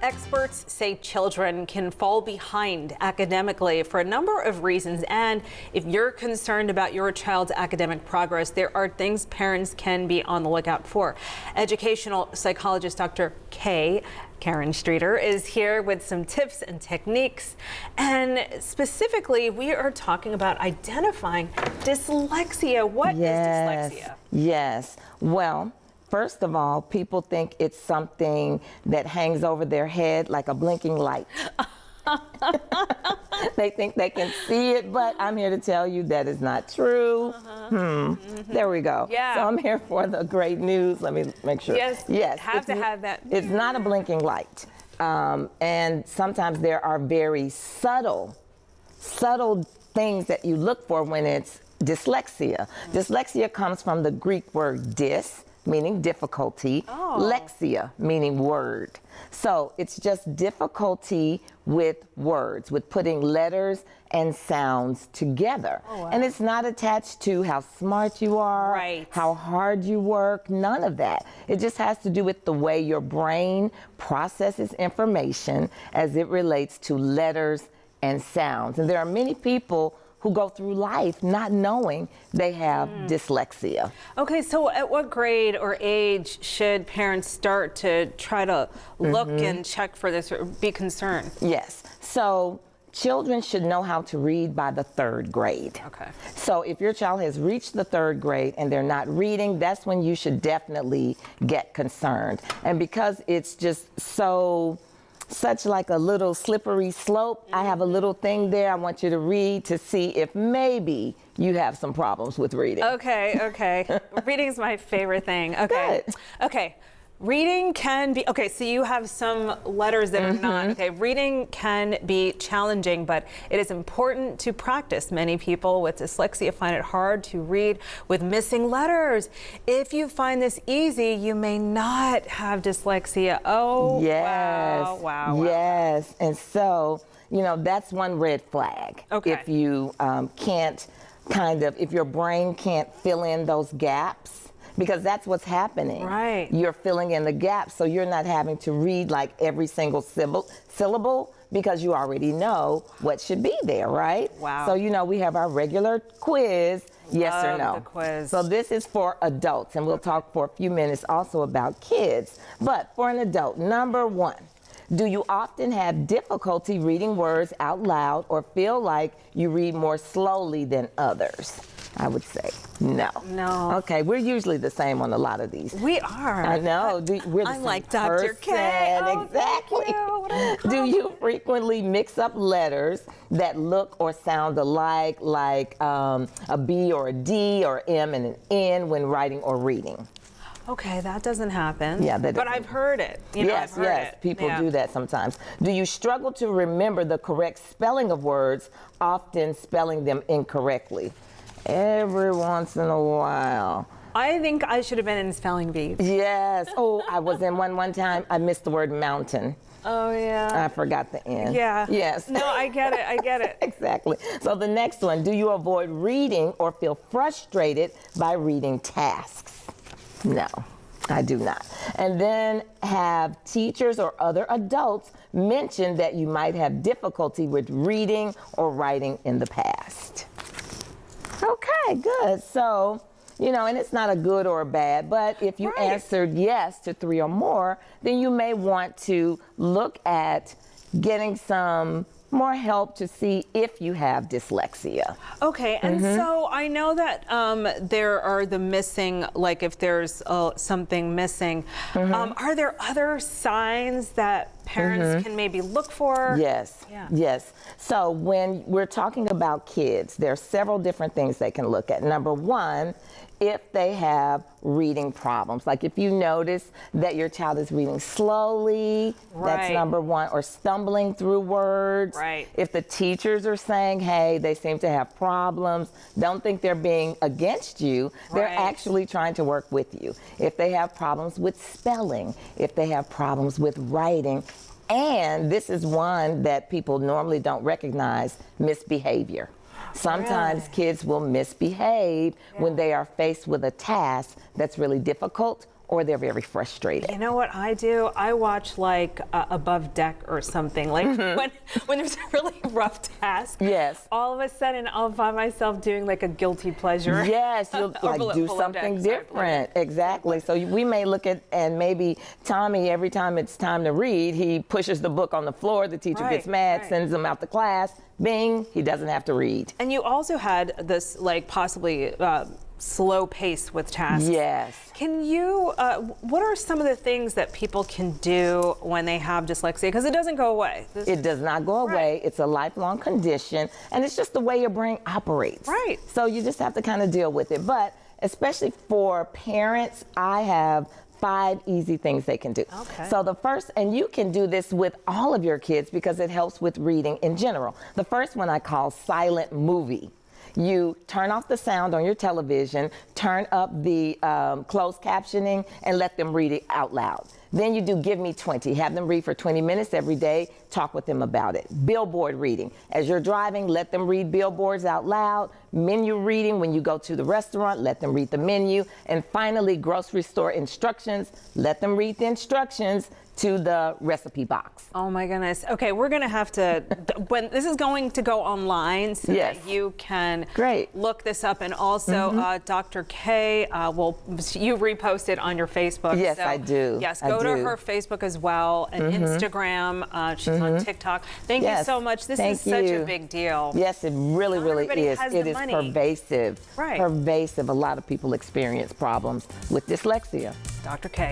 Experts say children can fall behind academically for a number of reasons. And if you're concerned about your child's academic progress, there are things parents can be on the lookout for. Educational psychologist Dr. Karen Streeter is here with some tips and techniques. And specifically, we are talking about identifying dyslexia. What is dyslexia? Yes. Well, first of all, people think it's something that hangs over their head like a blinking light. They think they can see it, but I'm here to tell you that is not true. There we go. Yeah. So I'm here for the great news. Let me make sure. Yes. Have to have that. It's not a blinking light. And sometimes there are very subtle things that you look for when it's dyslexia. Dyslexia comes from the Greek word dys, meaning difficulty, lexia, meaning word. So it's just difficulty with words, with putting letters and sounds together. And it's not attached to how smart you are, how hard you work, none of that. It just has to do with the way your brain processes information as it relates to letters and sounds. And there are many people who go through life not knowing they have dyslexia. Okay, so at what grade or age should parents start to try to look and check for this or be concerned? Yes, so children should know how to read by the 3rd grade. Okay. So if your child has reached the 3rd grade and they're not reading, that's when you should definitely get concerned. And because it's just such like a little slippery slope, I have a little thing there I want you to read to see if maybe you have some problems with reading. Okay. Reading is my favorite thing. Okay. Good. Okay. Reading can be, so you have some letters that are not, reading can be challenging, but it is important to practice. Many people with dyslexia find it hard to read with missing letters. If you find this easy, you may not have dyslexia. Oh, yes. Wow. Yes, and so, that's one red flag. Okay. If you can't if your brain can't fill in those gaps, because that's what's happening. Right. You're filling in the gaps, so you're not having to read like every single syllable because you already know what should be there, right? Wow. So, we have our regular quiz, yes or no. The quiz. So this is for adults, and we'll talk for a few minutes also about kids. But for an adult, number 1, do you often have difficulty reading words out loud or feel like you read more slowly than others? I would say no. No. Okay, we're usually the same on a lot of these. We are. I know. We're the I'm same like Dr. K. person. Exactly. Do you frequently mix up letters that look or sound alike, like a B or a D or M and an N when writing or reading? Okay, that doesn't happen. Yeah, but I've heard it. Yes, I've heard it. People do that sometimes. Do you struggle to remember the correct spelling of words, often spelling them incorrectly? Every once in a while. I think I should have been in spelling bee. Yes. Oh, I was in one time. I missed the word mountain. Oh, yeah. I forgot the N. Yeah. Yes. No, I get it. Exactly. So the next one, do you avoid reading or feel frustrated by reading tasks? No, I do not. And then have teachers or other adults mention that you might have difficulty with reading or writing in the past? Okay, good. So, and it's not a good or a bad, but if you answered yes to 3 or more, then you may want to look at getting some more help to see if you have dyslexia. Okay, and so I know that there are the missing, like if there's something missing, are there other signs that parents can maybe look for? Yes, yes. So when we're talking about kids, there are several different things they can look at. Number 1, if they have reading problems. Like if you notice that your child is reading slowly, that's number 1, or stumbling through words. Right. If the teachers are saying, hey, they seem to have problems, don't think they're being against you. They're actually trying to work with you. If they have problems with spelling, if they have problems with writing, and this is one that people normally don't recognize, misbehavior. Sometimes kids will misbehave when they are faced with a task that's really difficult or they're very frustrated. You know what I do? I watch like Above Deck or something. Like when there's a really rough task. Yes. All of a sudden, I'll find myself doing like a guilty pleasure. Yes, you'll Or like do something different. Exactly. So we may look at, and maybe Tommy, every time it's time to read, he pushes the book on the floor. The teacher gets mad, sends him out the class. Bing, he doesn't have to read. And you also had this like possibly slow pace with tasks. Yes. Can you, what are some of the things that people can do when they have dyslexia? Because it doesn't go away. It does not go away. It's a lifelong condition, and it's just the way your brain operates. Right. So you just have to kind of deal with it. But especially for parents, I have 5 easy things they can do. Okay. So the first, and you can do this with all of your kids because it helps with reading in general. The first one I call silent movie. You turn off the sound on your television, turn up the closed captioning, and let them read it out loud. Then you do Give Me 20. Have them read for 20 minutes every day. Talk with them about it. Billboard reading. As you're driving, let them read billboards out loud. Menu reading. When you go to the restaurant, let them read the menu. And finally, grocery store instructions. Let them read the instructions to the recipe box. Oh my goodness. Okay, we're gonna have to, when this is going to go online so that you can look this up, and also Dr. K, you repost it on your Facebook. Yes, so, I do. Yes, go to her Facebook as well, and Instagram. She's on TikTok. Thank you so much. This is such a big deal. Yes, it really, really is. It is pervasive. Right. Pervasive. A lot of people experience problems with dyslexia. Dr. K.